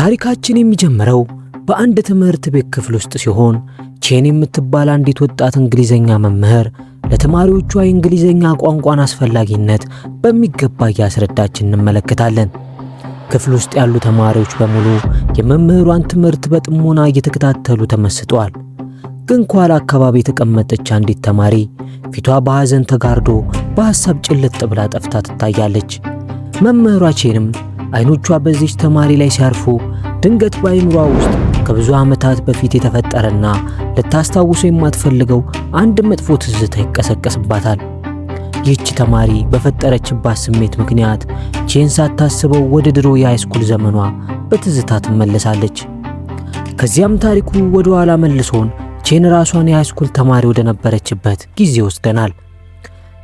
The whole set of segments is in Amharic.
ታሪካችን የሚጀምረው በአንድ ትምህርት ቤት ክፍል ውስጥ ሲሆን ቼን የምትባል አንዲት ወጣት እንግሊዘኛ መምህር ለተማሪዎቿ የእንግሊዘኛ ቋንቋን አስፈላጊነት በሚገባ እያስረዳች እንመለከታለን። ክፍል ውስጥ ያሉ ተማሪዎች በሙሉ የመምህሯን ትምህርት በጥሞና እየተከታተሉ ተመስጠዋል። ግን ከኋላ አካባቢ የተቀመጠች አንዲት ተማሪ ፊቷ በሐዘን ተጋርዶ በሐሳብ ጭልጥ ብላ ጠፍታ ትታያለች። መምህሯ ቼንም አይኖቿ በዚች ተማሪ ላይ ሲያርፉ ድንገት በአይምሯ ውስጥ ከብዙ ዓመታት በፊት የተፈጠረና ልታስታውሱ የማትፈልገው አንድ መጥፎ ትዝታ ይቀሰቀስባታል። ይህች ተማሪ በፈጠረችባት ስሜት ምክንያት ቼን ሳታስበው ወደ ድሮ የሃይስኩል ዘመኗ በትዝታ ትመለሳለች። ከዚያም ታሪኩ ወደ ኋላ መልሶን ቼን ራሷን የሃይስኩል ተማሪ ወደ ነበረችበት ጊዜ ወስደናል።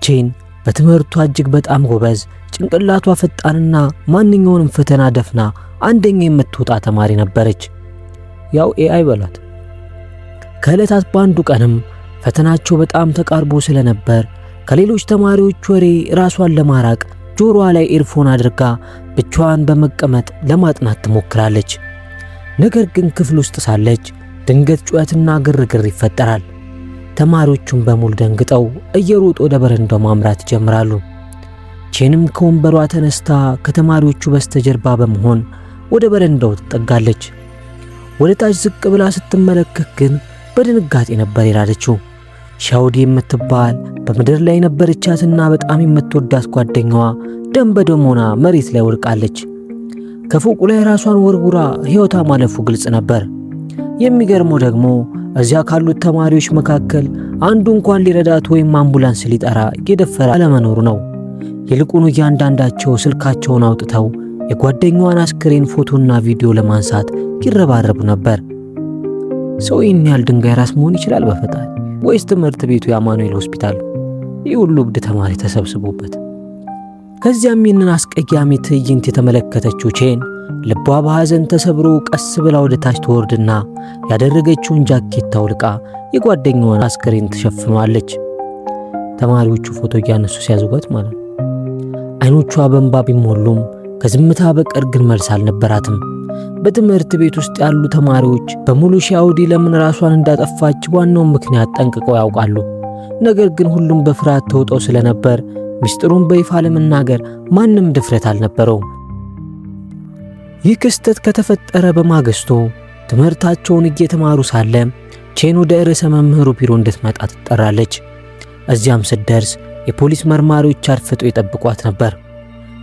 ቼን በትምህርቷ እጅግ በጣም ጎበዝ፣ ጭንቅላቷ ፈጣንና ማንኛውንም ፈተና ደፍና አንደኛ የምትወጣ ተማሪ ነበረች። ያው ኤአይ በላት። ከዕለታት በአንዱ ቀንም ፈተናቸው በጣም ተቃርቦ ስለነበር ከሌሎች ተማሪዎች ወሬ ራሷን ለማራቅ ጆሮዋ ላይ ኤርፎን አድርጋ ብቻዋን በመቀመጥ ለማጥናት ትሞክራለች። ነገር ግን ክፍል ውስጥ ሳለች ድንገት ጩኸትና ግርግር ይፈጠራል። ተማሪዎቹም በሙሉ ደንግጠው እየሮጡ ወደ በረንዳው ማምራት ይጀምራሉ። ቼንም ከወንበሯ ተነስታ ከተማሪዎቹ በስተጀርባ በመሆን ወደ በረንዳው ትጠጋለች። ወደ ታች ዝቅ ብላ ስትመለከት ግን በድንጋጤ ነበር የራደችው። ሻውዲ የምትባል በምድር ላይ ነበረቻትና በጣም የምትወዳት ጓደኛዋ ደም በደም ሆና መሬት ላይ ወድቃለች። ከፎቁ ላይ ራሷን ወርውራ ሕይወቷ ማለፉ ግልጽ ነበር። የሚገርመው ደግሞ እዚያ ካሉት ተማሪዎች መካከል አንዱ እንኳን ሊረዳት ወይም አምቡላንስ ሊጠራ የደፈረ አለመኖሩ ነው። ይልቁኑ እያንዳንዳቸው ስልካቸውን አውጥተው የጓደኛዋን አስክሬን ፎቶና ቪዲዮ ለማንሳት ይረባረቡ ነበር። ሰው ይህን ያህል ድንጋይ ራስ መሆን ይችላል በፈጣሪ? ወይስ ትምህርት ቤቱ የአማኑኤል ሆስፒታል? ይህ ሁሉ እብድ ተማሪ ተሰብስቦበት። ከዚያም ይህንን አስቀያሚ ትዕይንት የተመለከተችው ቼን ልቧ በሐዘን ተሰብሮ ቀስ ብላ ወደ ታች ትወርድና ያደረገችውን ጃኬት አውልቃ የጓደኛዋን አስክሬን ትሸፍነዋለች። ተማሪዎቹ ፎቶ እያነሱ ሲያዙበት ማለት ነው። አይኖቿ በእንባ ቢሞሉም ከዝምታ በቀር ግን መልስ አልነበራትም። በትምህርት ቤት ውስጥ ያሉ ተማሪዎች በሙሉ ሻውዲ ለምን ራሷን እንዳጠፋች ዋናውን ምክንያት ጠንቅቀው ያውቃሉ። ነገር ግን ሁሉም በፍርሃት ተውጠው ስለነበር ምስጢሩን በይፋ ለመናገር ማንም ድፍረት አልነበረውም። ይህ ክስተት ከተፈጠረ በማግስቱ ትምህርታቸውን እየተማሩ ሳለ ቼን ወደ ርዕሰ መምህሩ ቢሮ እንድትመጣ ትጠራለች። እዚያም ስትደርስ የፖሊስ መርማሪዎች አድፍጠው ይጠብቋት ነበር።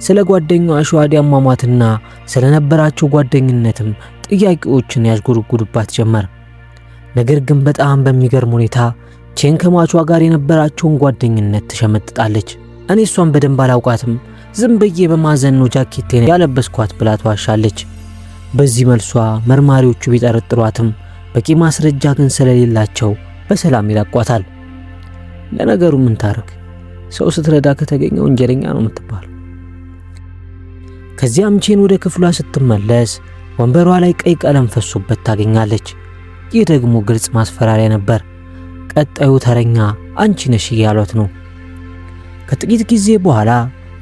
ስለ ጓደኛዋ ሻውዲ አሟሟትና ስለነበራቸው ጓደኝነትም ጥያቄዎችን ያዝጉርጉሩባት ጀመር። ነገር ግን በጣም በሚገርም ሁኔታ ቼን ከሟቿ ጋር የነበራቸውን ጓደኝነት ትሸመጥጣለች። እኔ እሷን በደንብ አላውቃትም፣ ዝም ብዬ በማዘን ነው ጃኬቴን ያለበስኳት ብላ ትዋሻለች። በዚህ መልሷ መርማሪዎቹ ቢጠረጥሯትም በቂ ማስረጃ ግን ስለሌላቸው በሰላም ይለቋታል። ለነገሩ ምን ታረግ፣ ሰው ስትረዳ ከተገኘ ወንጀለኛ ነው የምትባለው። ከዚያም ቼን ወደ ክፍሏ ስትመለስ ወንበሯ ላይ ቀይ ቀለም ፈሶበት ታገኛለች። ይህ ደግሞ ግልጽ ማስፈራሪያ ነበር። ቀጣዩ ተረኛ አንቺ ነሽ እያሏት ነው። ከጥቂት ጊዜ በኋላ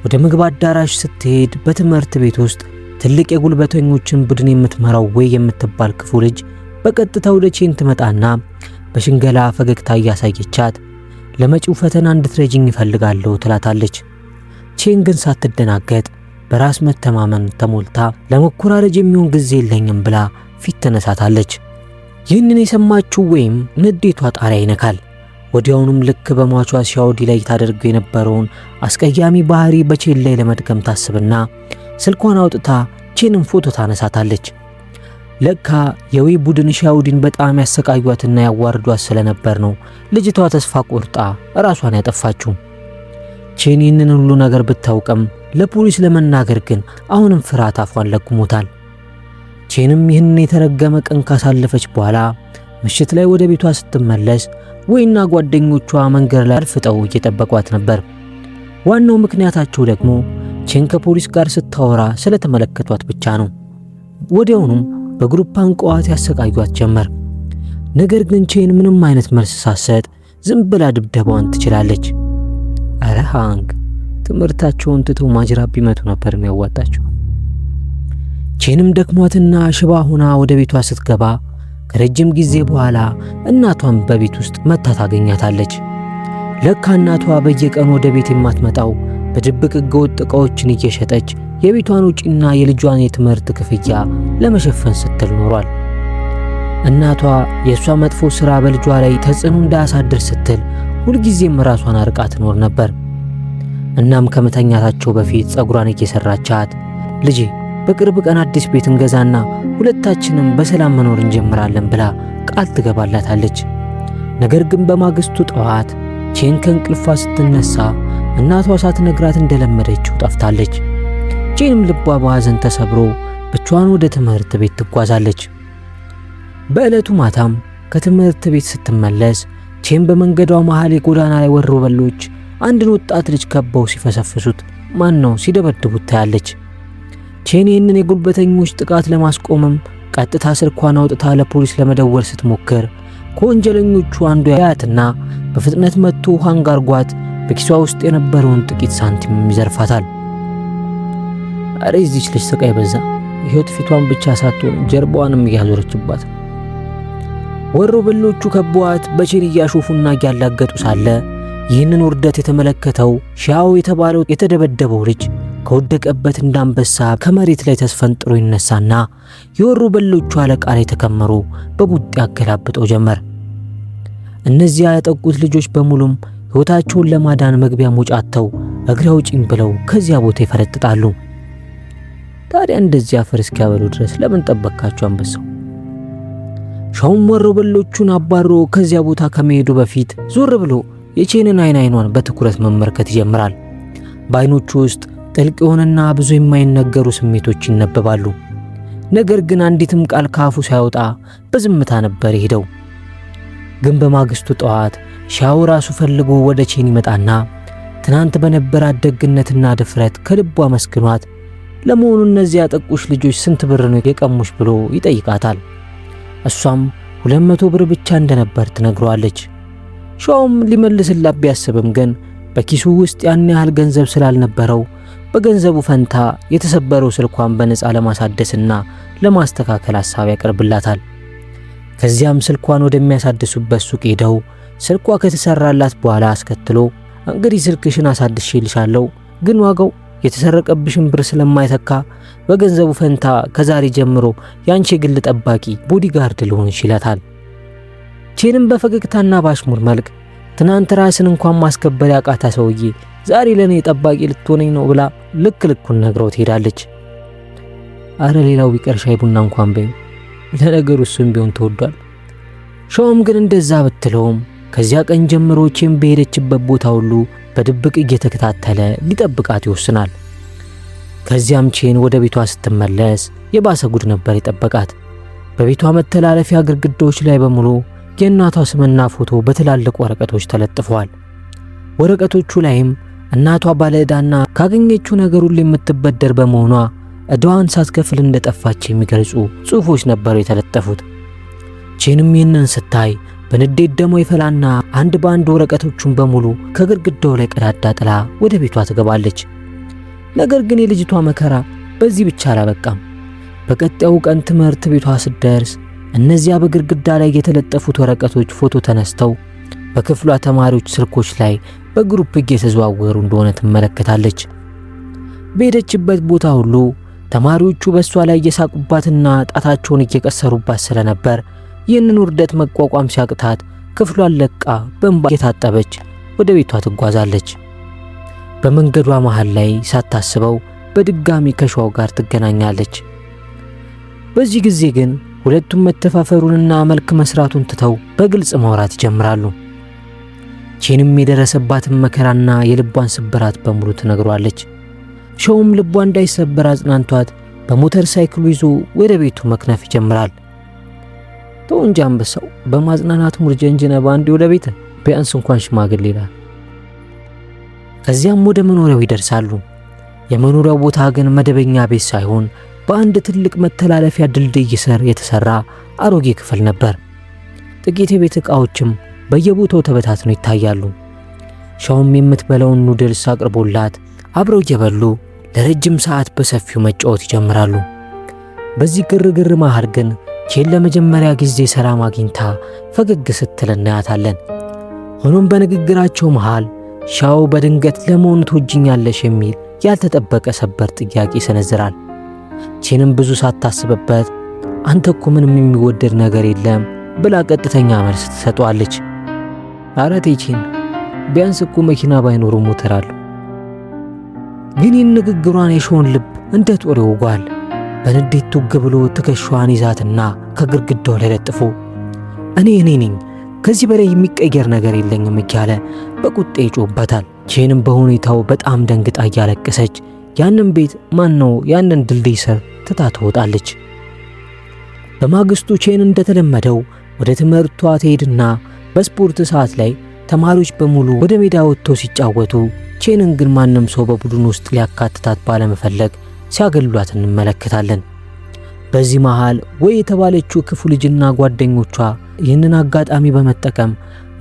ወደ ምግብ አዳራሽ ስትሄድ በትምህርት ቤት ውስጥ ትልቅ የጉልበተኞችን ቡድን የምትመራው ወይ የምትባል ክፉ ልጅ በቀጥታ ወደ ቼን ትመጣና በሽንገላ ፈገግታ እያሳየቻት ለመጪው ፈተና እንድትረጂኝ ይፈልጋለሁ ትላታለች። ቼን ግን ሳትደናገጥ በራስ መተማመን ተሞልታ ለመኮራረጅ የሚሆን ጊዜ የለኝም ብላ ፊት ተነሳታለች። ይህንን የሰማችው ወይም ንዴቷ ጣሪያ ይነካል። ወዲያውኑም ልክ በሟቿ ሻውዲ ላይ ታደርገው የነበረውን አስቀያሚ ባህሪ በቼን ላይ ለመድገም ታስብና ስልኳን አውጥታ ቼንን ፎቶ ታነሳታለች። ለካ የዌይ ቡድን ሻውዲን በጣም ያሰቃዩአትና ያዋርዷት ስለነበር ነው ልጅቷ ተስፋ ቆርጣ ራሷን ያጠፋችው። ቼን ይህንን ሁሉ ነገር ብታውቅም ለፖሊስ ለመናገር ግን አሁንም ፍርሃት አፏን ለጉሞታል። ቼንም ይህንን የተረገመ ቀን ካሳለፈች በኋላ ምሽት ላይ ወደ ቤቷ ስትመለስ ወይና ጓደኞቿ መንገድ ላይ አርፍጠው እየጠበቋት ነበር። ዋናው ምክንያታቸው ደግሞ ቼን ከፖሊስ ጋር ስታወራ ስለተመለከቷት ብቻ ነው። ወዲያውኑም በግሩፕ አንቀዋት ያሰቃዩት ጀመር። ነገር ግን ቼን ምንም አይነት መልስ ሳትሰጥ ዝም ብላ ድብደባዋን ትችላለች። አረ ሃንግ ትምህርታቸውን ትተው ማጅራብ ቢመቱ ነበር የሚያዋጣቸው። ቼንም ደክሟትና ሽባ ሆና ወደ ቤቷ ስትገባ ከረጅም ጊዜ በኋላ እናቷን በቤት ውስጥ መታ ታገኛታለች። ለካ እናቷ በየቀኑ ወደ ቤት የማትመጣው በድብቅ ሕገወጥ ዕቃዎችን እየሸጠች የቤቷን ውጪና የልጇን የትምህርት ክፍያ ለመሸፈን ስትል ኖሯል። እናቷ የእሷ መጥፎ ሥራ በልጇ ላይ ተጽዕኖ እንዳያሳድር ስትል ሁልጊዜም ራሷን አርቃ ትኖር ነበር። እናም ከመተኛታቸው በፊት ፀጉሯን እየሰራቻት ልጄ በቅርብ ቀን አዲስ ቤት እንገዛና ሁለታችንም በሰላም መኖር እንጀምራለን ብላ ቃል ትገባላታለች። ነገር ግን በማግስቱ ጠዋት ቼን ከእንቅልፏ ስትነሳ እናቷ ሳትነግራት እንደለመደችው ጠፍታለች። ቼንም ልቧ በሐዘን ተሰብሮ ብቻዋን ወደ ትምህርት ቤት ትጓዛለች። በዕለቱ ማታም ከትምህርት ቤት ስትመለስ ቼን በመንገዷ መሃል የጎዳና ላይ ወሮበሎች አንድን ወጣት ልጅ ከበው ሲፈሰፍሱት ሲደበድቡት ታያለች። ቼን ይህንን የጉልበተኞች ጥቃት ለማስቆምም ቀጥታ ስልኳን አውጥታ ለፖሊስ ለመደወል ስትሞክር ከወንጀለኞቹ አንዱ ያያትና በፍጥነት መጥቶ አንጋርጓት በኪሷ ውስጥ የነበረውን ጥቂት ሳንቲም ይዘርፋታል። አረ እዚች ልጅ ስቃይ በዛ። ሕይወት ፊቷን ብቻ ሳትሆን ጀርባዋንም እያዞረችባት። ወሮበሎቹ ከበዋት በቼን እያሾፉና እያላገጡ ሳለ ይህንን ውርደት የተመለከተው ሻው የተባለው የተደበደበው ልጅ ከወደቀበት እንዳንበሳ ከመሬት ላይ ተስፈንጥሮ ይነሳና የወሮበሎቹ አለቃ ላይ ተከመሩ በቡጥ ያገላብጠው ጀመር። እነዚያ ያጠቁት ልጆች በሙሉም ሕይወታቸውን ለማዳን መግቢያ ሞጫተው እግሬ አውጪኝ ብለው ከዚያ ቦታ ይፈረጥጣሉ። ታዲያ እንደዚያ አፈር እስኪያበሉ ድረስ ለምን ጠበቃቸው አንበሳው? ሻውም ወሮበሎቹን አባሮ ከዚያ ቦታ ከመሄዱ በፊት ዞር ብሎ የቼንን አይኗን በትኩረት መመልከት ይጀምራል። በአይኖቹ ውስጥ ጥልቅ የሆነና ብዙ የማይነገሩ ስሜቶች ይነበባሉ። ነገር ግን አንዲትም ቃል ካፉ ሳይወጣ በዝምታ ነበር ሄደው። ግን በማግስቱ ጠዋት ሻው ራሱ ፈልጎ ወደ ቼን ይመጣና ትናንት በነበራት ደግነትና ድፍረት ከልቧ መስክኗት ለመሆኑ እነዚህ ያጠቁሽ ልጆች ስንት ብር ነው የቀሙሽ ብሎ ይጠይቃታል። እሷም 200 ብር ብቻ እንደነበር ትነግረዋለች። ሻውም ሊመልስላት ቢያስብም ግን በኪሱ ውስጥ ያን ያህል ገንዘብ ስላልነበረው በገንዘቡ ፈንታ የተሰበረው ስልኳን በነፃ ለማሳደስና ለማስተካከል ሐሳብ ያቀርብላታል። ከዚያም ስልኳን ወደሚያሳድሱበት ሱቅ ሄደው ስልኳ ከተሰራላት በኋላ አስከትሎ እንግዲህ ስልክሽን አሳድሼልሻለሁ፣ ግን ዋጋው የተሰረቀብሽን ብር ስለማይተካ በገንዘቡ ፈንታ ከዛሬ ጀምሮ ያንቺ ግል ጠባቂ ቦዲጋርድ ልሆንሽ ይላታል። ቼንም በፈገግታና ባሽሙር መልክ ትናንት ራስን እንኳን ማስከበር ያቃታ ሰውዬ ዛሬ ለኔ ጠባቂ ልትሆነኝ ነው ብላ ልኩን ነግረው ትሄዳለች። አረ ሌላው ቢቀር ሻይ ቡና እንኳን በይ፣ ለነገሩ እሱም ቢሆን ተወዷል። ሻውም ግን እንደዛ ብትለውም ከዚያ ቀን ጀምሮ ቼን በሄደችበት ቦታ ሁሉ በድብቅ እየተከታተለ ሊጠብቃት ይወስናል። ከዚያም ቼን ወደ ቤቷ ስትመለስ የባሰ ጉድ ነበር የጠበቃት። በቤቷ መተላለፊያ ግድግዳዎች ላይ በሙሉ የእናቷ ስምና ፎቶ በትላልቅ ወረቀቶች ተለጥፈዋል። ወረቀቶቹ ላይም እናቷ ባለዕዳና ካገኘችው ነገር ሁሉ የምትበደር በመሆኗ ዕዳዋን ሳትከፍል እንደጠፋች የሚገልጹ ጽሑፎች ነበሩ የተለጠፉት። ቼንም ይህንን ስታይ በንዴት ደሞ ይፈላና አንድ በአንድ ወረቀቶቹን በሙሉ ከግድግዳው ላይ ቀዳዳ ጥላ ወደ ቤቷ ትገባለች። ነገር ግን የልጅቷ መከራ በዚህ ብቻ አላበቃም። በቀጣዩ ቀን ትምህርት ቤቷ ስትደርስ እነዚያ በግድግዳ ላይ የተለጠፉት ወረቀቶች ፎቶ ተነስተው በክፍሏ ተማሪዎች ስልኮች ላይ በግሩፕ እየተዘዋወሩ እንደሆነ ትመለከታለች። በሄደችበት ቦታ ሁሉ ተማሪዎቹ በሷ ላይ እየሳቁባትና ጣታቸውን እየቀሰሩባት ስለነበር ይህንን ውርደት መቋቋም ሲያቅታት ክፍሏን ለቃ በእንባ እየታጠበች ወደ ቤቷ ትጓዛለች። በመንገዷ መሃል ላይ ሳታስበው በድጋሚ ከሻው ጋር ትገናኛለች። በዚህ ጊዜ ግን ሁለቱም መተፋፈሩንና መልክ መስራቱን ትተው በግልጽ ማውራት ይጀምራሉ። ቼንም የደረሰባትን መከራና የልቧን ስብራት በሙሉ ትነግሯለች። ሻውም ልቧ እንዳይሰበር አጽናንቷት በሞተር ሳይክሉ ይዞ ወደ ቤቱ መክነፍ ይጀምራል። ተው እንጂ አንበሳው፣ በማጽናናት ሙርጀንጅነ ባንዲ ወደ ቤት ቢያንስ እንኳን ሽማግሌ ይላል። ከዚያም ወደ መኖሪያው ይደርሳሉ። የመኖሪያው ቦታ ግን መደበኛ ቤት ሳይሆን በአንድ ትልቅ መተላለፊያ ድልድይ ስር የተሰራ አሮጌ ክፍል ነበር። ጥቂት የቤት ዕቃዎችም በየቦታው ተበታትነው ይታያሉ። ሻውም የምትበላውን ኑድልስ አቅርቦላት አብረው እየበሉ ለረጅም ሰዓት በሰፊው መጫወት ይጀምራሉ። በዚህ ግርግር መሃል ግን ቼን ለመጀመሪያ ጊዜ ሰላም አግኝታ ፈገግ ስትል እናያታለን። ሆኖም በንግግራቸው መሃል ሻው በድንገት ለመሆኑ ትወጂኛለሽ የሚል ያልተጠበቀ ሰበር ጥያቄ ይሰነዝራል። ቼንም ብዙ ሳታስብበት አንተ እኮ ምንም የሚወደድ ነገር የለም ብላ ቀጥተኛ መልስ ትሰጠዋለች። ኧረ ተይ ቼን፣ ቢያንስ እኮ መኪና ባይኖሩ ሞተር አለው። ግን ይህን ንግግሯን የሻውን ልብ እንደ ጦር ይወጓል። በንዴት ቱግ ብሎ ትከሻዋን ይዛትና ከግድግዳው ላይ ለጥፎ እኔ ነኝ ከዚህ በላይ የሚቀየር ነገር የለኝም እያለ በቁጣ ይጮህበታል። ቼንም በሁኔታው በጣም ደንግጣ እያለቀሰች ያንን ቤት ያንን ድልድይ ስር ትታ ትወጣለች። በማግስቱ ቼን እንደተለመደው ወደ ትምህርቷ ትሄድና በስፖርት ሰዓት ላይ ተማሪዎች በሙሉ ወደ ሜዳ ወጥተው ሲጫወቱ ቼንን ግን ማንም ሰው በቡድን ውስጥ ሊያካትታት ባለመፈለግ ሲያገሏት እንመለከታለን። በዚህ መሃል ወይ የተባለችው ክፉ ልጅና ጓደኞቿ ይህንን አጋጣሚ በመጠቀም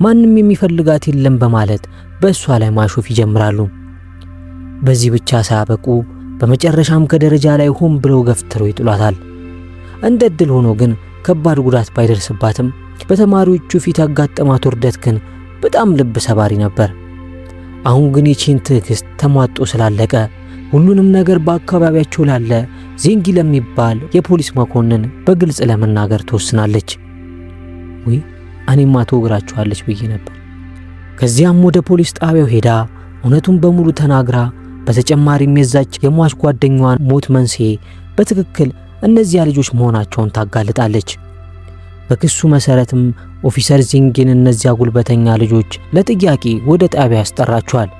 ማንም የሚፈልጋት የለም በማለት በእሷ ላይ ማሾፍ ይጀምራሉ። በዚህ ብቻ ሳያበቁ በመጨረሻም ከደረጃ ላይ ሆን ብለው ገፍትረው ይጥሏታል። እንደ ዕድል ሆኖ ግን ከባድ ጉዳት ባይደርስባትም በተማሪዎቹ ፊት ያጋጠማት ውርደት ግን በጣም ልብ ሰባሪ ነበር። አሁን ግን የቼን ትዕግስት ተሟጦ ስላለቀ ሁሉንም ነገር በአካባቢያቸው ላለ ዜንጊ ለሚባል የፖሊስ መኮንን በግልጽ ለመናገር ተወስናለች። ወይ እኔማ ተወግራቸዋለች ብዬ ነበር። ከዚያም ወደ ፖሊስ ጣቢያው ሄዳ እውነቱን በሙሉ ተናግራ በተጨማሪም የዛች የሟች ጓደኛዋን ሞት መንስኤ በትክክል እነዚያ ልጆች መሆናቸውን ታጋልጣለች። በክሱ መሰረትም ኦፊሰር ዜንጊን እነዚያ ጉልበተኛ ልጆች ለጥያቄ ወደ ጣቢያ ያስጠራቸዋል።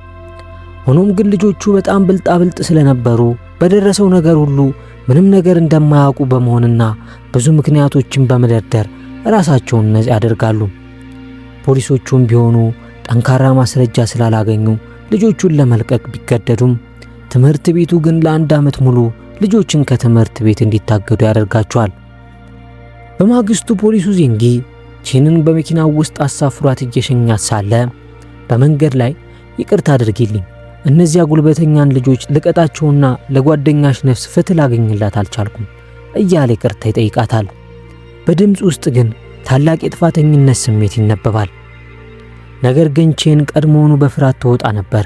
ሆኖም ግን ልጆቹ በጣም ብልጣብልጥ ስለነበሩ በደረሰው ነገር ሁሉ ምንም ነገር እንደማያውቁ በመሆንና ብዙ ምክንያቶችን በመደርደር ራሳቸውን ነፃ ያደርጋሉ። ፖሊሶቹም ቢሆኑ ጠንካራ ማስረጃ ስላላገኙ ልጆቹን ለመልቀቅ ቢገደዱም ትምህርት ቤቱ ግን ለ1 ዓመት ሙሉ ልጆችን ከትምህርት ቤት እንዲታገዱ ያደርጋቸዋል። በማግስቱ ፖሊሱ ዜንጊ ቼንን በመኪናው ውስጥ አሳፍሯት እየሸኛት ሳለ በመንገድ ላይ ይቅርታ አድርጊልኝ፣ እነዚያ ጉልበተኛን ልጆች ልቀጣቸውና ለጓደኛሽ ነፍስ ፍትህ ላገኝላት አልቻልኩም እያለ ይቅርታ ይጠይቃታል። በድምፅ ውስጥ ግን ታላቅ የጥፋተኝነት ስሜት ይነበባል። ነገር ግን ቼን ቀድሞውኑ በፍርሃት ትወጣ ነበር።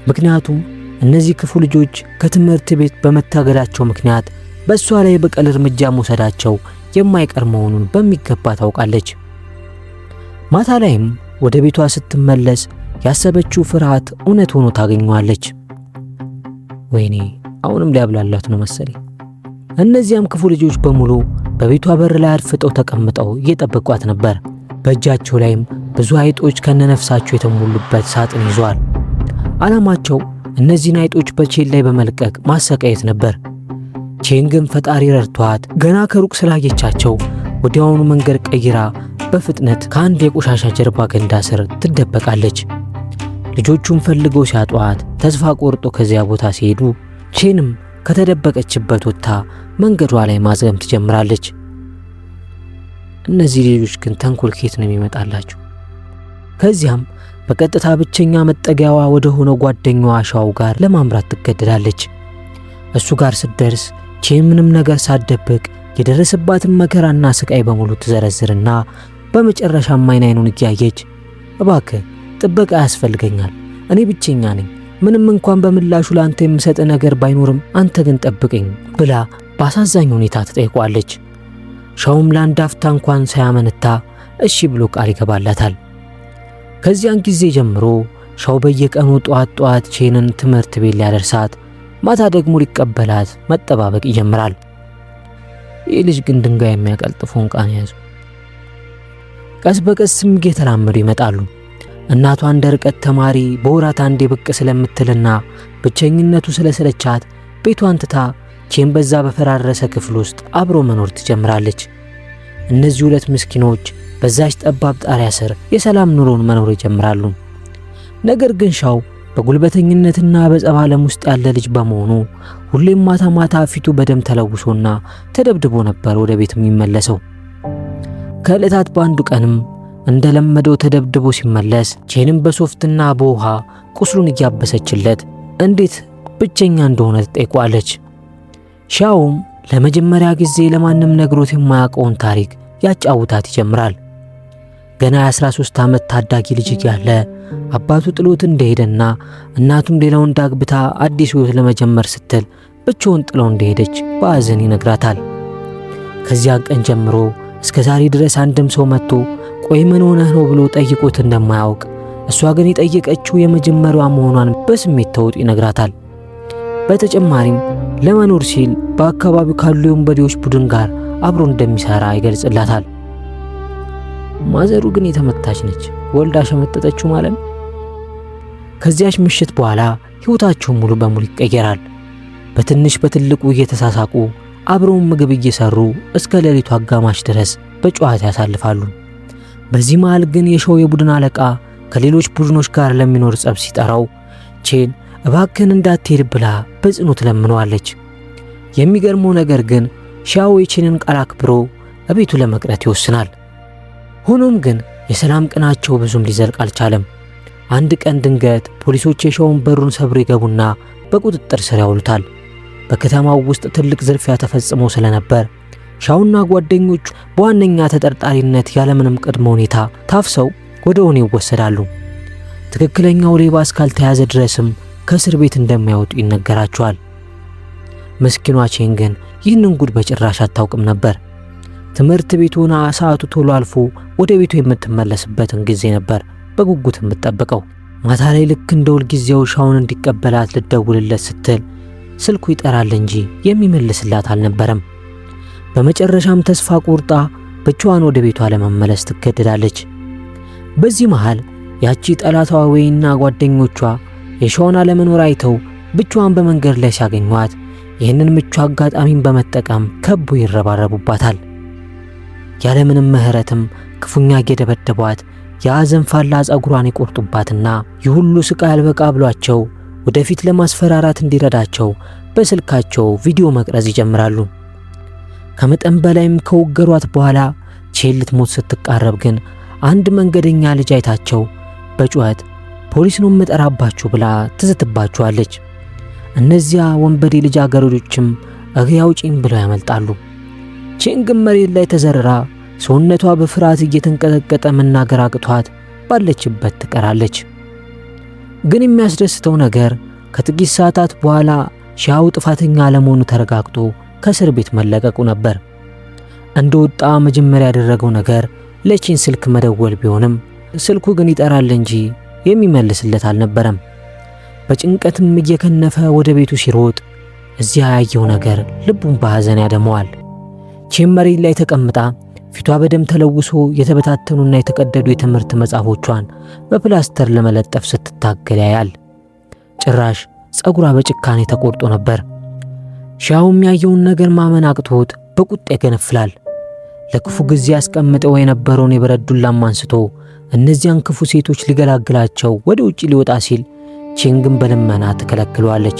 ምክንያቱም እነዚህ ክፉ ልጆች ከትምህርት ቤት በመታገዳቸው ምክንያት በእሷ ላይ የበቀል እርምጃ መውሰዳቸው የማይቀር መሆኑን በሚገባ ታውቃለች። ማታ ላይም ወደ ቤቷ ስትመለስ ያሰበችው ፍርሃት እውነት ሆኖ ታገኘዋለች። ወይኔ አሁንም ሊያብላላት ነው መሰለኝ። እነዚያም ክፉ ልጆች በሙሉ በቤቷ በር ላይ አድፍጠው ተቀምጠው እየጠበቋት ነበር። በእጃቸው ላይም ብዙ አይጦች ከነነፍሳቸው የተሞሉበት ሳጥን ይዘዋል። ዓላማቸው እነዚህን አይጦች በቼን ላይ በመልቀቅ ማሰቃየት ነበር። ቼን ግን ፈጣሪ ረድቷት ገና ከሩቅ ስላየቻቸው ወዲያውኑ መንገድ ቀይራ በፍጥነት ከአንድ የቆሻሻ ጀርባ ገንዳ ስር ትደበቃለች። ልጆቹን ፈልገው ሲያጧት ተስፋ ቆርጦ ከዚያ ቦታ ሲሄዱ ቼንም ከተደበቀችበት ወጥታ መንገዷ ላይ ማዝገም ትጀምራለች። እነዚህ ልጆች ግን ተንኮል ከየት ነው የሚመጣላቸው? ከዚያም በቀጥታ ብቸኛ መጠጊያዋ ወደ ሆነው ጓደኛዋ ሻው ጋር ለማምራት ትገደዳለች። እሱ ጋር ስትደርስ ቼን ምንም ነገር ሳትደብቅ የደረሰባትን መከራና ስቃይ በሙሉ ትዘረዝርና በመጨረሻም አይኑን እያየች እባክህ ጥበቃ ያስፈልገኛል፣ እኔ ብቸኛ ነኝ፣ ምንም እንኳን በምላሹ ለአንተ የምሰጥ ነገር ባይኖርም አንተ ግን ጠብቀኝ ብላ በአሳዛኝ ሁኔታ ትጠይቋለች። ሻውም ለአንድ አፍታ እንኳን ሳያመነታ እሺ ብሎ ቃል ይገባላታል። ከዚያን ጊዜ ጀምሮ ሻው በየቀኑ ጧት ቼንን ትምህርት ቤት ሊያደርሳት ማታ ደግሞ ሊቀበላት መጠባበቅ ይጀምራል። ይህ ልጅ ግን ድንጋይ የሚያቀልጥፈውን ቃን ያዙ። ቀስ በቀስም እየተላመዱ ይመጣሉ። እናቷ እንደ ርቀት ተማሪ በወራት አንዴ ብቅ ስለምትልና ብቸኝነቱ ስለሰለቻት ቤቷን ትታ ቼን በዛ በፈራረሰ ክፍል ውስጥ አብሮ መኖር ትጀምራለች። እነዚህ ሁለት ምስኪኖች በዛች ጠባብ ጣሪያ ስር የሰላም ኑሮን መኖር ይጀምራሉ። ነገር ግን ሻው በጉልበተኝነትና በጸብ ዓለም ውስጥ ያለ ልጅ በመሆኑ ሁሌም ማታ ማታ ፊቱ በደም ተለውሶና ተደብድቦ ነበር ወደ ቤት የሚመለሰው። ከዕለታት በአንዱ ቀንም እንደለመደው ተደብድቦ ሲመለስ ቼንም በሶፍትና በውሃ ቁስሉን እያበሰችለት እንዴት ብቸኛ እንደሆነ ትጠይቋለች። ሻውም ለመጀመሪያ ጊዜ ለማንም ነግሮት የማያውቀውን ታሪክ ያጫውታት ይጀምራል። ገና የ13 ዓመት ታዳጊ ልጅ እያለ አባቱ ጥሎት እንደሄደና እናቱም ሌላ ወንድ አግብታ አዲስ ሕይወት ለመጀመር ስትል ብቻውን ጥለው እንደሄደች በሐዘን ይነግራታል። ከዚያ ቀን ጀምሮ እስከ ዛሬ ድረስ አንድም ሰው መጥቶ ቆይ ምን ሆነህ ነው ብሎ ጠይቆት እንደማያውቅ፣ እሷ ግን የጠየቀችው የመጀመሪያዋ መሆኗን በስሜት ተውጦ ይነግራታል። በተጨማሪም ለመኖር ሲል በአካባቢው ካሉ የወንበዴዎች ቡድን ጋር አብሮ እንደሚሰራ ይገልጽላታል። ማዘሩ ግን የተመታች ነች፣ ወልዳ ሸመጠጠችው ማለት ነው። ከዚያች ምሽት በኋላ ሕይወታቸው ሙሉ በሙሉ ይቀየራል። በትንሽ በትልቁ እየተሳሳቁ አብረውን ምግብ እየሰሩ እስከ ሌሊቱ አጋማሽ ድረስ በጨዋታ ያሳልፋሉ። በዚህ መሃል ግን የሾው የቡድን አለቃ ከሌሎች ቡድኖች ጋር ለሚኖር ጸብ ሲጠራው ቼን እባክህን እንዳትሄድ ብላ በጽኑ ትለምነዋለች። የሚገርመው ነገር ግን ሻው የቼንን ቃል አክብሮ እቤቱ ለመቅረት ይወስናል። ሆኖም ግን የሰላም ቀናቸው ብዙም ሊዘልቅ አልቻለም። አንድ ቀን ድንገት ፖሊሶች የሻውን በሩን ሰብረው ይገቡና በቁጥጥር ስር ያውሉታል። በከተማው ውስጥ ትልቅ ዝርፊያ ተፈጽሞ ስለነበር ሻውና ጓደኞቹ በዋነኛ ተጠርጣሪነት ያለምንም ቅድመ ሁኔታ ታፍሰው ወደ ወህኒ ይወሰዳሉ። ትክክለኛው ሌባ እስካልተያዘ ድረስም ከእስር ቤት እንደማይወጡ ይነገራቸዋል። ምስኪኗ ቼን ግን ይህንን ጉድ በጭራሽ አታውቅም ነበር። ትምህርት ቤቱና ሰዓቱ ቶሎ አልፎ ወደ ቤቱ የምትመለስበትን ጊዜ ነበር በጉጉት የምትጠብቀው። ማታ ላይ ልክ እንደ ሁልጊዜው ሻውን እንዲቀበላት ልደውልለት ስትል ስልኩ ይጠራል እንጂ የሚመልስላት አልነበረም። በመጨረሻም ተስፋ ቆርጣ ብቻዋን ወደ ቤቷ ለመመለስ ትገደዳለች። በዚህ መሃል ያቺ ጠላቷ ወይና ጓደኞቿ የሻውን አለመኖር አይተው ብቻዋን በመንገድ ላይ ሲያገኟት ይህንን ምቹ አጋጣሚን በመጠቀም ከቦ ይረባረቡባታል። ያለምንም ምህረትም ክፉኛ እየደበደቧት የሐዘን ፋላ ጸጉሯን ይቆርጡባትና የሁሉ ስቃይ አልበቃ ብሏቸው ወደፊት ለማስፈራራት እንዲረዳቸው በስልካቸው ቪዲዮ መቅረጽ ይጀምራሉ። ከመጠን በላይም ከወገሯት በኋላ ቼን ልትሞት ስትቃረብ ግን አንድ መንገደኛ ልጅ አይታቸው በጩኸት ፖሊስ ነው መጠራባችሁ ብላ ትዝትባቸዋለች። እነዚያ ወንበዴ ልጃገረዶችም እግሬ አውጪኝ ብለው ያመልጣሉ። ቼን ግን መሬት ላይ ተዘርራ ሰውነቷ በፍርሃት እየተንቀጠቀጠ መናገር አቅቷት ባለችበት ትቀራለች። ግን የሚያስደስተው ነገር ከጥቂት ሰዓታት በኋላ ሻው ጥፋተኛ ለመሆኑ ተረጋግጦ ከእስር ቤት መለቀቁ ነበር። እንደወጣ መጀመሪያ ያደረገው ነገር ለቼን ስልክ መደወል ቢሆንም ስልኩ ግን ይጠራል እንጂ የሚመልስለት አልነበረም። በጭንቀትም እየከነፈ ወደ ቤቱ ሲሮጥ እዚያ ያየው ነገር ልቡን በሐዘን ያደመዋል። ቼን መሬት ላይ ተቀምጣ ፊቷ በደም ተለውሶ የተበታተኑና የተቀደዱ የትምህርት መጽሐፎቿን በፕላስተር ለመለጠፍ ስትታገል ያያል። ጭራሽ ጸጉሯ በጭካኔ ተቆርጦ ነበር። ሻውም ያየውን ነገር ማመን አቅቶት በቁጣ ይገነፍላል። ለክፉ ጊዜ ያስቀምጠው የነበረውን የብረት ዱላም አንስቶ እነዚያን ክፉ ሴቶች ሊገላግላቸው ወደ ውጪ ሊወጣ ሲል ቼን ግን በልመና ትከለክለዋለች።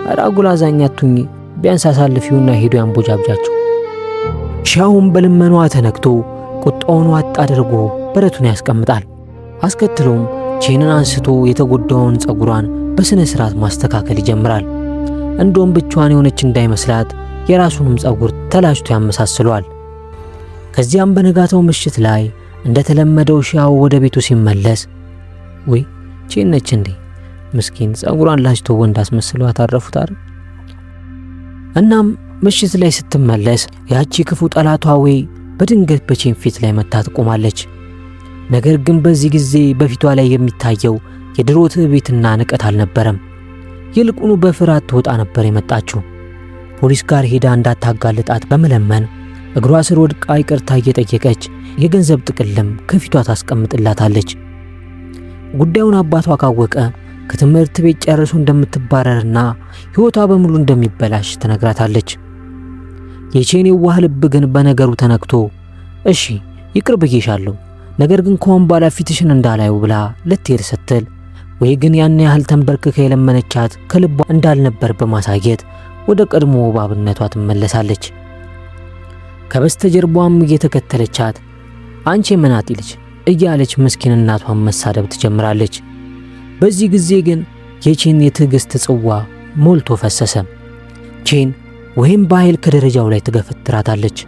ኧረ አጉል አዛኝ አትሁኚ፣ ቢያንስ አሳልፊውና ሄዶ ያንቦጃብጃቸው። ሻውም በልመኗ ተነክቶ ቁጣውን ዋጥ አድርጎ ብረቱን ያስቀምጣል። አስከትሎም ቼንን አንስቶ የተጎዳውን ጸጉሯን በስነ ስርዓት ማስተካከል ይጀምራል። እንደውም ብቻዋን የሆነች እንዳይመስላት የራሱንም ጸጉር ተላጭቶ ያመሳስሏል። ከዚያም በነጋታው ምሽት ላይ እንደተለመደው ሻው ወደ ቤቱ ሲመለስ ወይ ቼን ነች እንዴ? ምስኪን ጸጉሯን ላጭቶ ወንድ አስመስለው አታረፉት አይደል? እናም ምሽት ላይ ስትመለስ ያቺ ክፉ ጠላቷ ወይ በድንገት በቼን ፊት ላይ መታ ትቆማለች። ነገር ግን በዚህ ጊዜ በፊቷ ላይ የሚታየው የድሮ ትዕቢትና ንቀት አልነበረም። ይልቁኑ በፍርሃት ትወጣ ነበር የመጣችው። ፖሊስ ጋር ሄዳ እንዳታጋልጣት በመለመን እግሯ ስር ወድቃ ይቅርታ እየጠየቀች የገንዘብ ጥቅልም ከፊቷ ታስቀምጥላታለች። ጉዳዩን አባቷ ካወቀ ከትምህርት ቤት ጨርሶ እንደምትባረርና ሕይወቷ በሙሉ እንደሚበላሽ ትነግራታለች። የቼን የዋህ ልብ ግን በነገሩ ተነክቶ እሺ ይቅር ብዬሻለሁ፣ ነገር ግን ከሆን በኋላ ፊትሽን እንዳላየው ብላ ልትሄድ ስትል ወይ ግን ያን ያህል ተንበርክካ የለመነቻት ከልቧ እንዳልነበር በማሳየት ወደ ቀድሞ ባብነቷ ትመለሳለች። ከበስተጀርባዋም እየተከተለቻት አንቺ የመናጢ ልጅ እያለች ምስኪን እናቷን መሳደብ ትጀምራለች። በዚህ ጊዜ ግን የቼን የትዕግስት ጽዋ ሞልቶ ፈሰሰ። ቼን ወይም በኃይል ከደረጃው ላይ ትገፈትራታለች።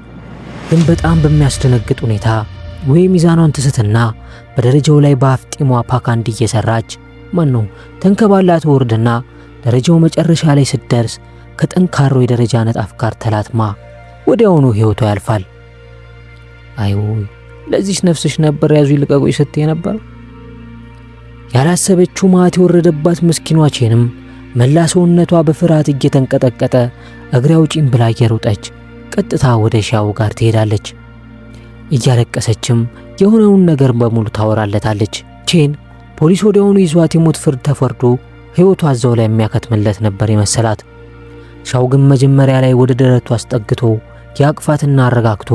ግን በጣም በሚያስደነግጥ ሁኔታ ወይ ሚዛኗን ትስትና በደረጃው ላይ በአፍጢሟ ፓካንድ እየሰራች ተንከባላ ትወርድና ደረጃው መጨረሻ ላይ ስትደርስ ከጠንካራው የደረጃ ነጣፍ ጋር ተላትማ ወዲያውኑ ሕይወቷ ያልፋል። አይውይ ለዚህ ነፍስሽ ነበር ያዙ ይልቀቁኝ ስትይ ነበር። ያላሰበችው ማት የወረደባት ምስኪኗ ቼንም መላ ሰውነቷ በፍርሃት እየተንቀጠቀጠ እግሬ አውጪኝ ብላ እየሮጠች ቀጥታ ወደ ሻው ጋር ትሄዳለች። እያለቀሰችም የሆነውን ነገር በሙሉ ታወራለታለች። ቼን ፖሊስ ወዲያውኑ ይዟት የሞት ፍርድ ተፈርዶ ሕይወቷ እዛው ላይ የሚያከትምለት ነበር የመሰላት። ሻው ግን መጀመሪያ ላይ ወደ ደረቱ አስጠግቶ ያቅፋትና አረጋግቶ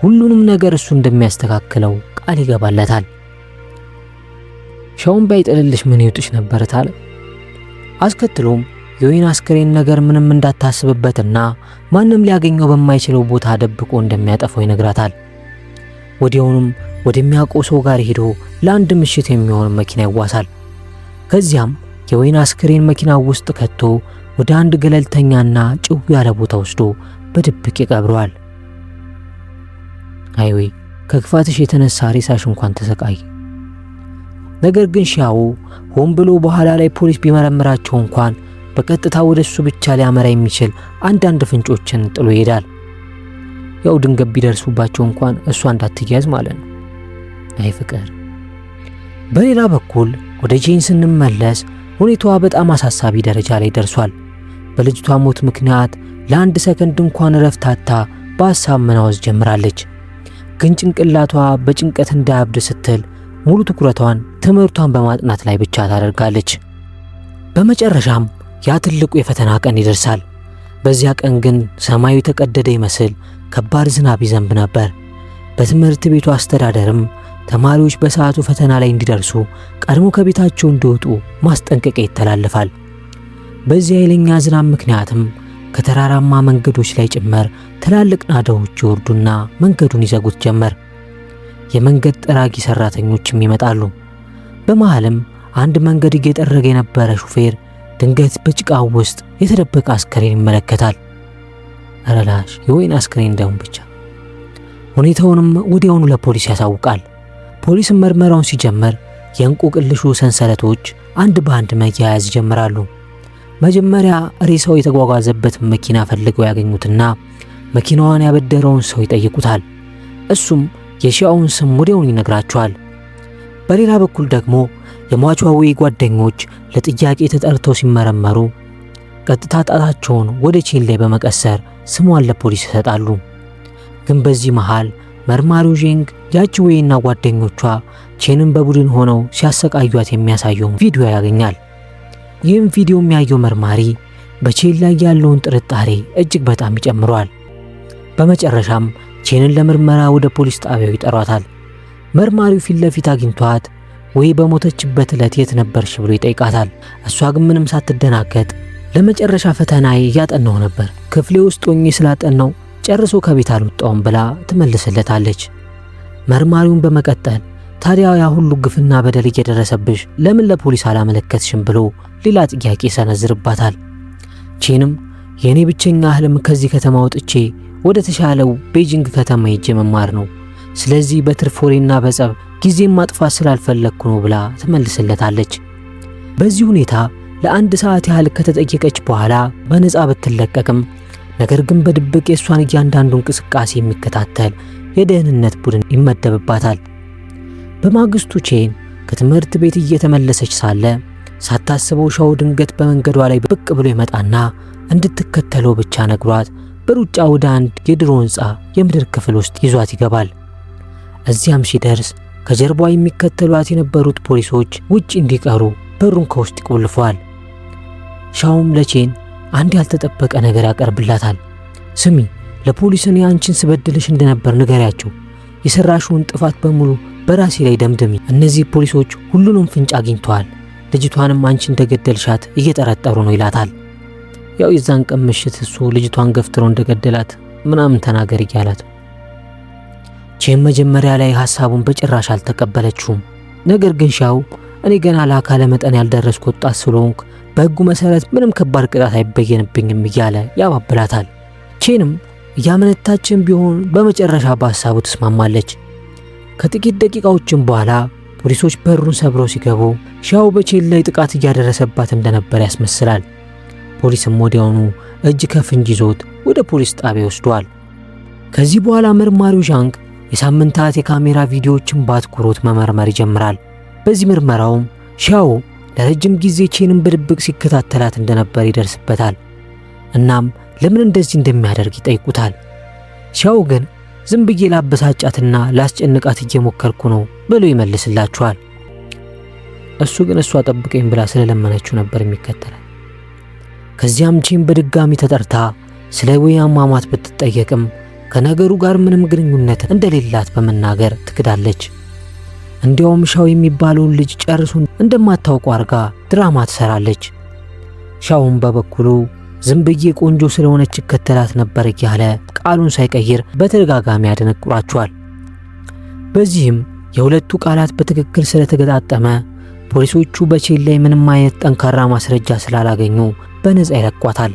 ሁሉንም ነገር እሱ እንደሚያስተካክለው ቃል ይገባለታል። ሻውን ባይጥልልሽ ምን ይውጥሽ ነበር ታለ። አስከትሎም የወይን አስክሬን ነገር ምንም እንዳታስብበትና ማንም ሊያገኘው በማይችለው ቦታ ደብቆ እንደሚያጠፋው ይነግራታል። ወዲያውኑም ወደሚያውቀው ሰው ጋር ሄዶ ለአንድ ምሽት የሚሆን መኪና ይዋሳል። ከዚያም የወይን አስክሬን መኪና ውስጥ ከቶ ወደ አንድ ገለልተኛና ጭው ያለ ቦታ ወስዶ በድብቅ ይቀብረዋል። አይወይ ከክፋትሽ የተነሳ ሬሳሽ እንኳን ተሰቃይ። ነገር ግን ሻው ሆን ብሎ በኋላ ላይ ፖሊስ ቢመረምራቸው እንኳን በቀጥታ ወደሱ ብቻ ሊያመራ የሚችል አንዳንድ ፍንጮችን ጥሎ ይሄዳል። ያው ድንገት ቢደርሱባቸው እንኳን እሷ እንዳትያዝ ማለት ነው። አይ ፍቅር። በሌላ በኩል ወደ ጄን ስንመለስ ሁኔታዋ በጣም አሳሳቢ ደረጃ ላይ ደርሷል። በልጅቷ ሞት ምክንያት ለአንድ ሰከንድ እንኳን ረፍት አጥታ በሐሳብ መናወዝ ጀምራለች። ግን ጭንቅላቷ በጭንቀት እንዳያብድ ስትል ሙሉ ትኩረቷን ትምህርቷን በማጥናት ላይ ብቻ ታደርጋለች። በመጨረሻም ያ ትልቁ የፈተና ቀን ይደርሳል። በዚያ ቀን ግን ሰማዩ የተቀደደ ይመስል ከባድ ዝናብ ይዘንብ ነበር። በትምህርት ቤቱ አስተዳደርም ተማሪዎች በሰዓቱ ፈተና ላይ እንዲደርሱ ቀድሞ ከቤታቸው እንዲወጡ ማስጠንቀቂያ ይተላለፋል። በዚህ ኃይለኛ ዝናብ ምክንያትም ከተራራማ መንገዶች ላይ ጭምር ትላልቅ ናዳዎች ይወርዱና መንገዱን ይዘጉት ጀመር። የመንገድ ጠራጊ ሰራተኞችም ይመጣሉ። በመሃልም አንድ መንገድ እየጠረገ የነበረ ሹፌር ድንገት በጭቃው ውስጥ የተደበቀ አስክሬን ይመለከታል። አረላሽ የወይን አስክሬን ደም ብቻ። ሁኔታውንም ወዲያውኑ ለፖሊስ ያሳውቃል። ፖሊስም ምርመራውን ሲጀምር የእንቆቅልሹ ሰንሰለቶች አንድ በአንድ መያያዝ ይጀምራሉ። መጀመሪያ ሬሳው የተጓጓዘበት መኪና ፈልገው ያገኙትና መኪናዋን ያበደረውን ሰው ይጠይቁታል። እሱም የሻውን ስም ወዲያውኑ ይነግራቸዋል። በሌላ በኩል ደግሞ የሟቿ ወይ ጓደኞች ለጥያቄ ተጠርተው ሲመረመሩ ቀጥታ ጣታቸውን ወደ ቼን ላይ በመቀሰር ስሟን ለፖሊስ ይሰጣሉ። ግን በዚህ መሃል መርማሪው ዤንግ ያቺ ወይና ጓደኞቿ ቼንን በቡድን ሆነው ሲያሰቃዩት የሚያሳየውን ቪዲዮ ያገኛል። ይህም ቪዲዮ የሚያየው መርማሪ በቼን ላይ ያለውን ጥርጣሬ እጅግ በጣም ይጨምረዋል። በመጨረሻም ቼንን ለምርመራ ወደ ፖሊስ ጣቢያው ይጠሯታል። መርማሪው ፊት ለፊት አግኝቷት ወይ በሞተችበት ዕለት የት ነበርሽ ብሎ ይጠይቃታል። እሷ ግን ምንም ሳትደናገጥ ለመጨረሻ ፈተናዬ እያጠናሁ ነበር፣ ክፍሌ ውስጥ ሆኜ ስላጠናው ጨርሶ ከቤት አልወጣውም ብላ ትመልስለታለች። መርማሪውን በመቀጠል ታዲያ ያ ሁሉ ግፍና በደል እየደረሰብሽ ለምን ለፖሊስ አላመለከትሽም ብሎ ሌላ ጥያቄ ሰነዝርባታል። ቼንም የኔ ብቸኛ ህልም ከዚህ ከተማ ወጥቼ ወደ ተሻለው ቤጂንግ ከተማ ሄጄ መማር ነው፣ ስለዚህ በትርፍ ወሬና በጸብ ጊዜን ማጥፋት ስላልፈለኩ ነው ብላ ትመልስለታለች። በዚህ ሁኔታ ለአንድ ሰዓት ያህል ከተጠየቀች በኋላ በነፃ ብትለቀቅም ነገር ግን በድብቅ የሷን እያንዳንዱ እንቅስቃሴ የሚከታተል የደህንነት ቡድን ይመደብባታል። በማግስቱ ቼን ከትምህርት ቤት እየተመለሰች ሳለ ሳታስበው ሻው ድንገት በመንገዷ ላይ ብቅ ብሎ ይመጣና እንድትከተለው ብቻ ነግሯት በሩጫ ወደ አንድ የድሮ ህንጻ የምድር ክፍል ውስጥ ይዟት ይገባል። እዚያም ሲደርስ ከጀርባዋ የሚከተሏት የነበሩት ፖሊሶች ውጭ እንዲቀሩ በሩን ከውስጥ ይቆልፈዋል። ሻውም ለቼን አንድ ያልተጠበቀ ነገር ያቀርብላታል። ስሚ፣ ለፖሊስ እኔ አንቺን ስበድልሽ እንደነበር ንገሪያቸው፣ የሰራሽውን ጥፋት በሙሉ በራሴ ላይ ደምድሚ። እነዚህ ፖሊሶች ሁሉንም ፍንጭ አግኝተዋል፣ ልጅቷንም አንቺ እንደገደልሻት እየጠረጠሩ ነው ይላታል። ያው የዛን ቀን ምሽት እሱ ልጅቷን ገፍትሮ እንደገደላት ምናምን ተናገር እያላት። ቼን መጀመሪያ ላይ ሐሳቡን በጭራሽ አልተቀበለችውም። ነገር ግን ሻው እኔ ገና ለአካለ መጠን ያልደረስኩ ወጣት ስለሆንኩ በሕጉ መሰረት ምንም ከባድ ቅጣት አይበየንብኝም እያለ ያባብላታል። ቼንም እያመነታችን ቢሆን በመጨረሻ በሐሳቡ ተስማማለች። ከጥቂት ደቂቃዎችም በኋላ ፖሊሶች በሩን ሰብረው ሲገቡ ሻው በቼን ላይ ጥቃት እያደረሰባት እንደነበር ያስመስላል። ፖሊስም ወዲያውኑ እጅ ከፍንጅ ይዞት ወደ ፖሊስ ጣቢያ ወስዷል። ከዚህ በኋላ መርማሪው ዣንግ የሳምንታት የካሜራ ቪዲዮዎችን በአትኩሮት መመርመር ይጀምራል። በዚህ ምርመራውም ሻው ለረጅም ጊዜ ቼንን በድብቅ ሲከታተላት እንደነበር ይደርስበታል። እናም ለምን እንደዚህ እንደሚያደርግ ይጠይቁታል። ሻው ግን ዝም ብዬ ላበሳጫትና ላስጨንቃት እየሞከርኩ ነው ብሎ ይመልስላቸዋል። እሱ ግን እሷ ጠብቀኝ ብላ ስለለመነችው ነበር የሚከተላት። ከዚያም ቼን በድጋሚ ተጠርታ ስለ ዌይ አሟሟት ብትጠየቅም ከነገሩ ጋር ምንም ግንኙነት እንደሌላት በመናገር ትክዳለች። እንዲያውም ሻው የሚባለውን ልጅ ጨርሶ እንደማታውቀው አርጋ ድራማ ትሰራለች። ሻውም በበኩሉ ዝም ብዬ ቆንጆ ስለሆነች ይከተላት ነበር እያለ ቃሉን ሳይቀይር በተደጋጋሚ ያደነቁራቸዋል። በዚህም የሁለቱ ቃላት በትክክል ስለተገጣጠመ ፖሊሶቹ በቼን ላይ ምንም አይነት ጠንካራ ማስረጃ ስላላገኙ በነፃ ይለቋታል።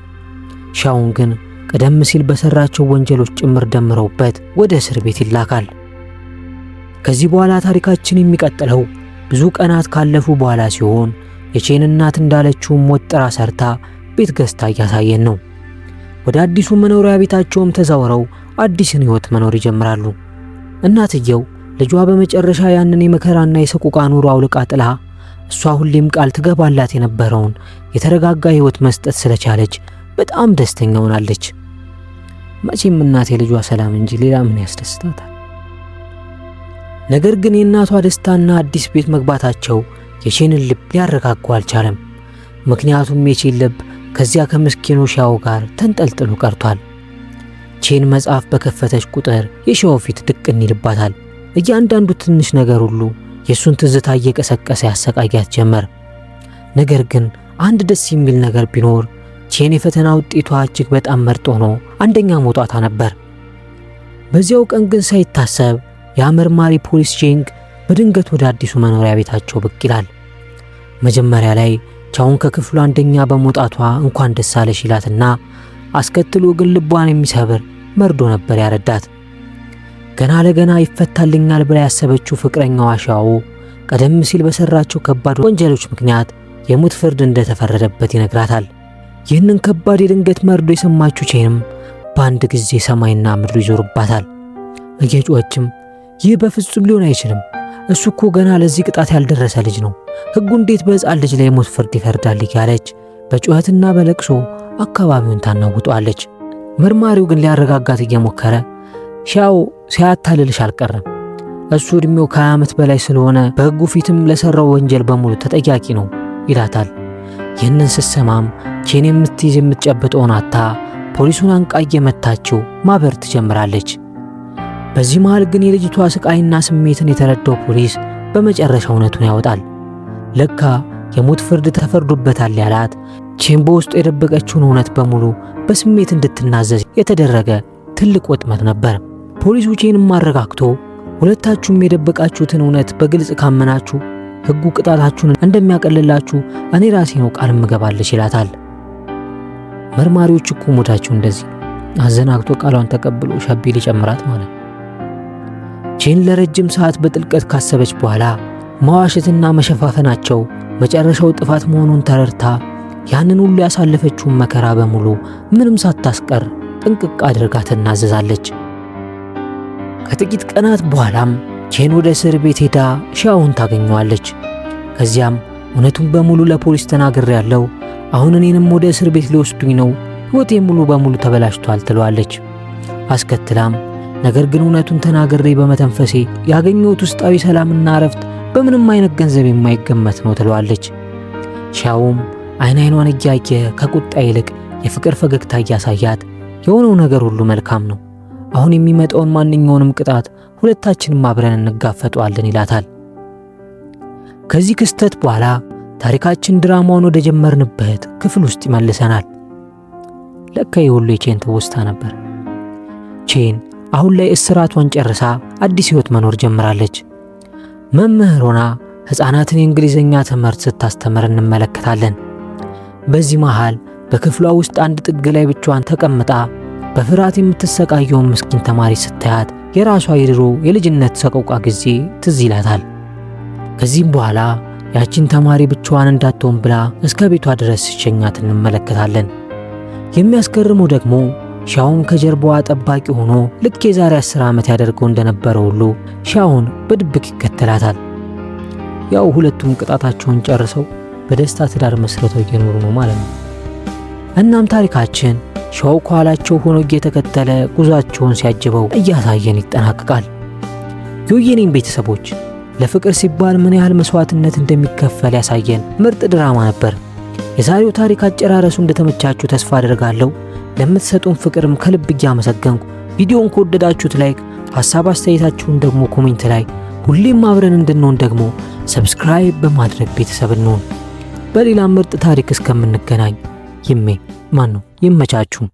ሻውን ግን ቀደም ሲል በሰራቸው ወንጀሎች ጭምር ደምረውበት ወደ እስር ቤት ይላካል። ከዚህ በኋላ ታሪካችን የሚቀጥለው ብዙ ቀናት ካለፉ በኋላ ሲሆን የቼን እናት እንዳለችውም ወጥራ ሰርታ ቤት ገዝታ እያሳየን ነው። ወደ አዲሱ መኖሪያ ቤታቸውም ተዛውረው አዲስን ሕይወት መኖር ይጀምራሉ። እናትየው ልጇ በመጨረሻ ያንን የመከራና የሰቆቃ ኑሮ አውልቃ ጥላ እሷ ሁሌም ቃል ትገባላት የነበረውን የተረጋጋ ሕይወት መስጠት ስለቻለች በጣም ደስተኛ ሆናለች። መቼም እናት የልጇ ሰላም እንጂ ሌላ ምን ያስደስታታል? ነገር ግን የእናቷ ደስታና አዲስ ቤት መግባታቸው የቼንን ልብ ሊያረጋጋው አልቻለም። ምክንያቱም የቼን ልብ ከዚያ ከምስኪኑ ሻው ጋር ተንጠልጥሎ ቀርቷል። ቼን መጽሐፍ በከፈተች ቁጥር የሻው ፊት ድቅን ይልባታል። እያንዳንዱ ትንሽ ነገር ሁሉ የሱን ትዝታ እየቀሰቀሰ ያሰቃያት ጀመር። ነገር ግን አንድ ደስ የሚል ነገር ቢኖር ቼን የፈተና ውጤቷ እጅግ በጣም ምርጥ ሆኖ አንደኛ መውጣቷ ነበር። በዚያው ቀን ግን ሳይታሰብ የመርማሪ ፖሊስ ጄንግ በድንገት ወደ አዲሱ መኖሪያ ቤታቸው ብቅ ይላል። መጀመሪያ ላይ ቻውን ከክፍሉ አንደኛ በመውጣቷ እንኳን ደስ አለሽ ይላትና አስከትሎ ግን ልቧን የሚሰብር መርዶ ነበር ያረዳት። ገና ለገና ይፈታልኛል ብላ ያሰበችው ፍቅረኛዋ ሻው ቀደም ሲል በሰራቸው ከባድ ወንጀሎች ምክንያት የሞት ፍርድ እንደተፈረደበት ይነግራታል። ይህንን ከባድ የድንገት መርዶ የሰማችው ቼንም በአንድ ጊዜ ሰማይና ምድሩ ይዞርባታል። እየጮኸችም ይህ በፍጹም ሊሆን አይችልም፣ እሱ እኮ ገና ለዚህ ቅጣት ያልደረሰ ልጅ ነው፣ ሕጉ እንዴት በሕፃን ልጅ ላይ የሞት ፍርድ ይፈርዳል እያለች በጩኸትና በለቅሶ አካባቢውን ታናውጧለች። መርማሪው ግን ሊያረጋጋት እየሞከረ ሻው ሲያታልልሽ አልቀረም፣ እሱ ዕድሜው ከ20 ዓመት በላይ ስለሆነ በሕጉ ፊትም ለሰራው ወንጀል በሙሉ ተጠያቂ ነው ይላታል። ይህንን ስትሰማም ቼን የምትይዝ የምትጨብጠውን አታ ፖሊሱን አንቃ እየመታችው ማበር ትጀምራለች። በዚህ መሃል ግን የልጅቷ ስቃይና ስሜትን የተረዳው ፖሊስ በመጨረሻ እውነቱን ያወጣል። ለካ የሞት ፍርድ ተፈርዶበታል ያላት ቼን በውስጡ የደበቀችውን እውነት በሙሉ በስሜት እንድትናዘዝ የተደረገ ትልቅ ወጥመድ ነበር። ፖሊሱ ቼንም አረጋግቶ ሁለታችሁም የደበቃችሁትን እውነት በግልጽ ካመናችሁ ሕጉ ቅጣታችሁን እንደሚያቀልላችሁ እኔ ራሴ ነው ቃል እምገባለች ይላታል። መርማሪዎች እኮ ሞታችሁ እንደዚህ አዘናግቶ ቃሏን ተቀብሎ ሻቤ ሊጨምራት ማለት። ቼን ለረጅም ሰዓት በጥልቀት ካሰበች በኋላ መዋሸትና መሸፋፈናቸው መጨረሻው ጥፋት መሆኑን ተረድታ ያንን ሁሉ ያሳለፈችውን መከራ በሙሉ ምንም ሳታስቀር ጥንቅቅ አድርጋ ትናዘዛለች። ከጥቂት ቀናት በኋላም ቼን ወደ እስር ቤት ሄዳ ሻውን ታገኘዋለች። ከዚያም እውነቱን በሙሉ ለፖሊስ ተናግሬያለሁ፣ አሁን እኔንም ወደ እስር ቤት ሊወስዱኝ ነው፣ ሕይወቴ ሙሉ በሙሉ ተበላሽቷል ትለዋለች። አስከትላም ነገር ግን እውነቱን ተናግሬ በመተንፈሴ ያገኘሁት ውስጣዊ ሰላምና እረፍት በምንም አይነት ገንዘብ የማይገመት ነው ትለዋለች። ሻውም አይኗን እያየ ከቁጣ ይልቅ የፍቅር ፈገግታ እያሳያት የሆነው ነገር ሁሉ መልካም ነው፣ አሁን የሚመጣውን ማንኛውንም ቅጣት ሁለታችንም አብረን እንጋፈጠዋለን ይላታል። ከዚህ ክስተት በኋላ ታሪካችን ድራማውን ወደ ጀመርንበት ክፍል ውስጥ ይመልሰናል። ለካ የሁሉ የቼን ትውስታ ነበር። ቼን አሁን ላይ እስራቷን ጨርሳ አዲስ ሕይወት መኖር ጀምራለች። መምህር ሆና ሕፃናትን የእንግሊዝኛ ትምህርት ስታስተምር እንመለከታለን። በዚህ መሃል በክፍሏ ውስጥ አንድ ጥግ ላይ ብቻዋን ተቀምጣ በፍርሃት የምትሰቃየውን ምስኪን ተማሪ ስታያት የራሷ የድሮ የልጅነት ሰቆቃ ጊዜ ትዝ ይላታል። ከዚህም በኋላ ያቺን ተማሪ ብቻዋን እንዳትሆን ብላ እስከ ቤቷ ድረስ ሲሸኛት እንመለከታለን። የሚያስገርመው ደግሞ ሻውን ከጀርባዋ ጠባቂ ሆኖ ልክ የዛሬ 10 ዓመት ያደርገው እንደነበረው ሁሉ ሻውን በድብቅ ይከተላታል። ያው ሁለቱም ቅጣታቸውን ጨርሰው በደስታ ትዳር መስርተው እየኖሩ ነው ማለት ነው። እናም ታሪካችን ሻው ከኋላቸው ሆኖ እየተከተለ ጉዟቸውን ሲያጅበው እያሳየን ይጠናቀቃል። የወየኔን ቤተሰቦች ለፍቅር ሲባል ምን ያህል መስዋዕትነት እንደሚከፈል ያሳየን ምርጥ ድራማ ነበር። የዛሬው ታሪክ አጨራረሱ እንደተመቻችሁ ተስፋ አደርጋለሁ። ለምትሰጡን ፍቅርም ከልብ እያመሰገንኩ ቪዲዮውን ከወደዳችሁት ላይክ፣ ሐሳብ አስተያየታችሁን ደግሞ ኮሜንት ላይ ሁሌም አብረን እንድንሆን ደግሞ ሰብስክራይብ በማድረግ ቤተሰብ እንሆን። በሌላ ምርጥ ታሪክ እስከምንገናኝ ይመቻችሁ።